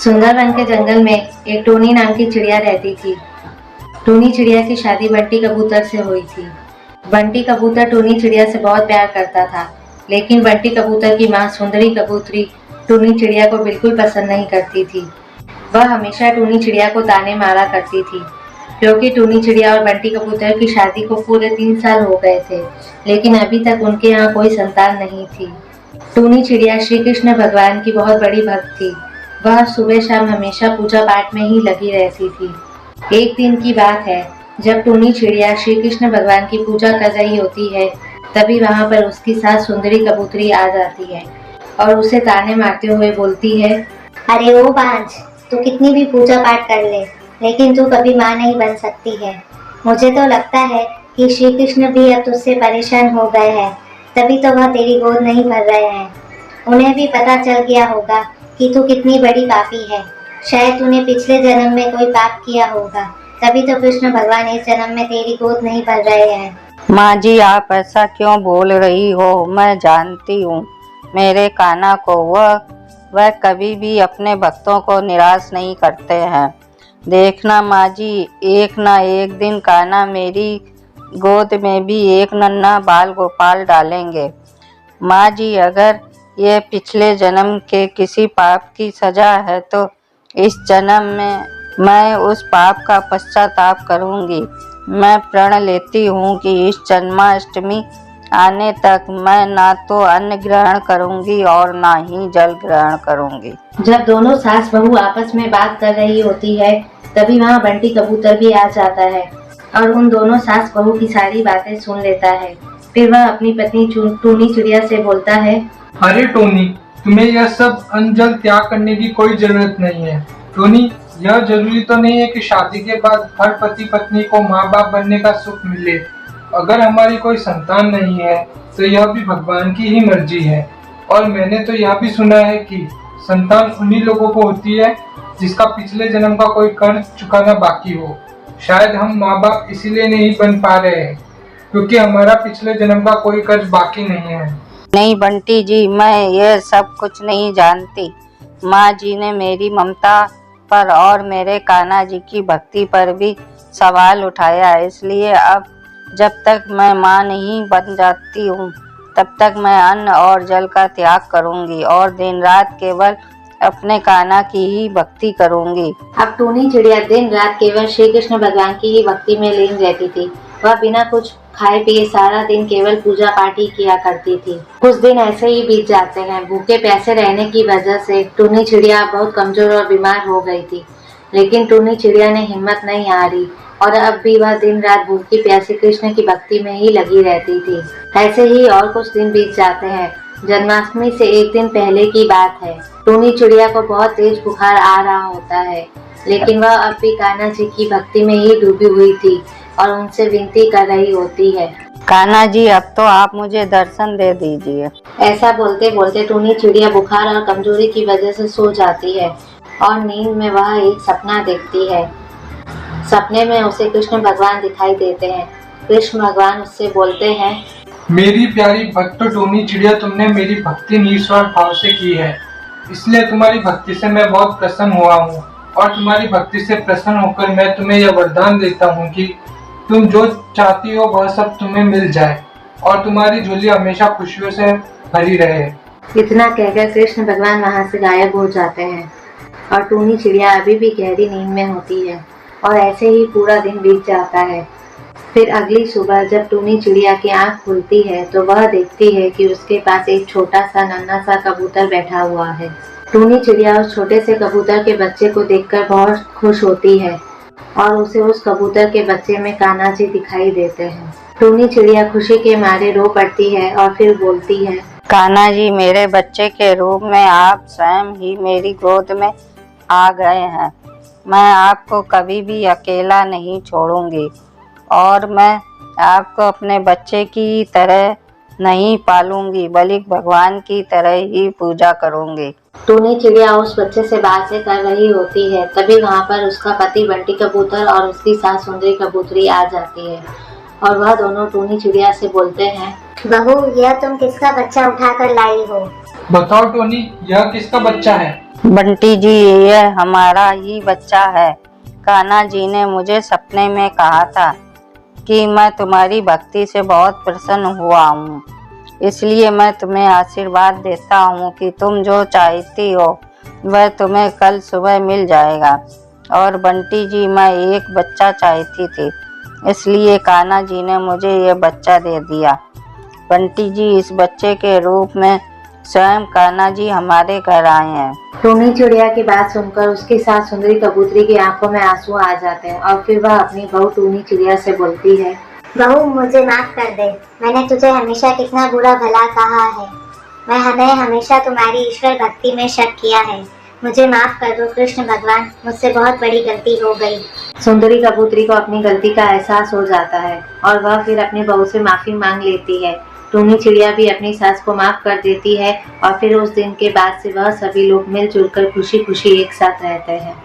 सुंदरवन के जंगल में एक टोनी नाम की चिड़िया रहती थी। टोनी चिड़िया की शादी बंटी कबूतर से हुई थी। बंटी कबूतर टोनी चिड़िया से बहुत प्यार करता था, लेकिन बंटी कबूतर की माँ सुंदरी कबूतरी टोनी चिड़िया को बिल्कुल पसंद नहीं करती थी। वह हमेशा टोनी चिड़िया को ताने मारा करती थी, क्योंकि टोनी चिड़िया और बंटी कबूतर की शादी को पूरे 3 साल हो गए थे, लेकिन अभी तक उनके यहाँ कोई संतान नहीं थी। टोनी चिड़िया श्री कृष्ण भगवान की बहुत बड़ी भक्त थी। वह सुबह शाम हमेशा पूजा पाठ में ही लगी रहती थी। एक दिन की बात है, जब टोनी चिड़िया श्री कृष्ण भगवान की पूजा कर रही होती है, तभी वहाँ पर उसकी सास सुंदरी कबूतरी आ जाती है और उसे ताने मारते हुए बोलती है, अरे ओ बांझ, तू कितनी भी पूजा पाठ कर ले, लेकिन तू कभी माँ नहीं बन सकती है। मुझे तो लगता है कि श्री कृष्ण भी अब तुझसे परेशान हो गए हैं, तभी तो वह तेरी गोद नहीं भर रहे हैं। उन्हें भी पता चल गया होगा कि तू कितनी बड़ी पापी है। शायद तूने पिछले जन्म में कोई पाप किया होगा, तभी तो कृष्ण भगवान इस जन्म में तेरी गोद नहीं भर रहे हैं। माँ जी, आप ऐसा क्यों बोल रही हो? मैं जानती हूँ मेरे कान्हा को, वह कभी भी अपने भक्तों को निराश नहीं करते हैं। देखना माँ जी, एक ना एक दिन कान्हा मेरी गोद में भी एक नन्हा बाल गोपाल डालेंगे। माँ जी, अगर ये पिछले जन्म के किसी पाप की सजा है तो इस जन्म में मैं उस पाप का पश्चाताप करूँगी। मैं प्रण लेती हूँ कि इस जन्माष्टमी आने तक मैं ना तो अन्न ग्रहण करूँगी और ना ही जल ग्रहण करूँगी। जब दोनों सास बहू आपस में बात कर रही होती है, तभी वहाँ बंटी कबूतर भी आ जाता है और उन दोनों सास बहू की सारी बातें सुन लेता है। फिर वह अपनी पत्नी टोनी चिड़िया से बोलता है, अरे टोनी, तुम्हें यह सब अन्न जल त्याग करने की कोई जरूरत नहीं है। टोनी, यह जरूरी तो नहीं है कि शादी के बाद हर पति पत्नी को माँ बाप बनने का सुख मिले। अगर हमारी कोई संतान नहीं है तो यह भी भगवान की ही मर्जी है। और मैंने तो यह भी सुना है कि संतान उन्हीं लोगों को होती है जिसका पिछले जन्म का कोई कर्ज चुकाना बाकी हो। शायद हम माँ बाप इसीलिए नहीं बन पा रहे हैं क्योंकि हमारा पिछले जन्म का कोई कर्ज बाकी नहीं है। नहीं बंटी जी, मैं ये सब कुछ नहीं जानती। माँ जी ने मेरी ममता पर और मेरे कान्हा जी की भक्ति पर भी सवाल उठाया है, इसलिए अब जब तक मैं माँ नहीं बन जाती हूँ तब तक मैं अन्न और जल का त्याग करूँगी और दिन रात केवल अपने कान्हा की ही भक्ति करूँगी। अब टोनी चिड़िया दिन रात केवल श्री कृष्ण भगवान की ही भक्ति में लीन रहती थी। वह बिना कुछ खाए पिए सारा दिन केवल पूजा पाठ ही किया करती थी। कुछ दिन ऐसे ही बीत जाते हैं। भूखे प्यासे रहने की वजह से टोनी चिड़िया बहुत कमजोर और बीमार हो गई थी, लेकिन टोनी चिड़िया ने हिम्मत नहीं हारी और अब भी वह दिन रात भूखी प्यासी कृष्ण की भक्ति में ही लगी रहती थी। ऐसे ही और कुछ दिन बीत जाते हैं। जन्माष्टमी से एक दिन पहले की बात है। टोनी चिड़िया को बहुत तेज बुखार आ रहा होता है, लेकिन वह अब भी कान्हा जी की भक्ति में ही डूबी हुई थी और उनसे विनती कर रही होती है, कान्हा जी, अब तो आप मुझे दर्शन दे दीजिए। ऐसा बोलते बोलते टोनी चिड़िया बुखार और कमजोरी की वजह से सो जाती है और नींद में वह एक सपना देखती है। सपने में उसे कृष्ण भगवान दिखाई देते हैं। कृष्ण भगवान उससे बोलते हैं, मेरी प्यारी भक्त टोनी चिड़िया, तुमने मेरी भक्ति निस्वार्थ भाव से की है, इसलिए तुम्हारी भक्ति से मैं बहुत प्रसन्न हुआ हूँ। और तुम्हारी भक्ति से प्रसन्न होकर मैं तुम्हें यह वरदान देता हूँ कि तुम जो चाहती हो वह सब तुम्हें मिल जाए और तुम्हारी झोली हमेशा खुशियों से भरी रहे। इतना कहकर कृष्ण भगवान वहाँ से गायब हो जाते हैं और टोनी चिड़िया अभी भी गहरी नींद में होती है और ऐसे ही पूरा दिन बीत जाता है। फिर अगली सुबह जब टोनी चिड़िया की आंख खुलती है तो वह देखती है कि उसके पास एक छोटा सा नन्हा सा कबूतर बैठा हुआ है। टोनी चिड़िया उस छोटे से कबूतर के बच्चे को देखकर बहुत खुश होती है और उसे उस कबूतर के बच्चे में कान्हा जी दिखाई देते हैं। टोनी चिड़िया खुशी के मारे रो पड़ती है और फिर बोलती है, कान्हा जी, मेरे बच्चे के रूप में आप स्वयं ही मेरी गोद में आ गए हैं। मैं आपको कभी भी अकेला नहीं छोड़ूंगी और मैं आपको अपने बच्चे की तरह नहीं पालूंगी, बल्कि भगवान की तरह ही पूजा करूंगी। टोनी चिड़िया उस बच्चे से बातें कर रही होती है, तभी वहाँ पर उसका पति बंटी कबूतर और उसकी सास सुंदरी कबूतरी आ जाती है और वह दोनों टोनी चिड़िया से बोलते हैं, बहू, यह तुम किसका बच्चा उठा कर लाई हो? बताओ टोनी, यह किसका बच्चा है? बंटी जी, यह हमारा ही बच्चा है। कान्हा जी ने मुझे सपने में कहा था कि मैं तुम्हारी भक्ति से बहुत प्रसन्न हुआ हूँ, इसलिए मैं तुम्हें आशीर्वाद देता हूँ कि तुम जो चाहती हो वह तुम्हें कल सुबह मिल जाएगा। और बंटी जी, मैं एक बच्चा चाहती थी, इसलिए कान्हा जी ने मुझे ये बच्चा दे दिया। बंटी जी, इस बच्चे के रूप में स्वयं कान्हा जी हमारे घर आए हैं। टोनी चिड़िया की बात सुनकर उसके साथ सुंदरी कबूतरी की आंखों में आंसू आ जाते हैं और फिर वह अपनी बहू टोनी चिड़िया से बोलती है, बहू, मुझे माफ कर दे। मैंने तुझे हमेशा कितना बुरा भला कहा है। मैंने हमेशा तुम्हारी ईश्वर भक्ति में शक किया है। मुझे माफ कर दो कृष्ण भगवान, मुझसे बहुत बड़ी गलती हो गई। सुंदरी कबूतरी को अपनी गलती का एहसास हो जाता है और वह फिर अपनी बहू से माफी मांग लेती है। टोनी चिड़िया भी अपनी सास को माफ कर देती है और फिर उस दिन के बाद से वह सभी लोग मिलजुल कर खुशी खुशी एक साथ रहते हैं।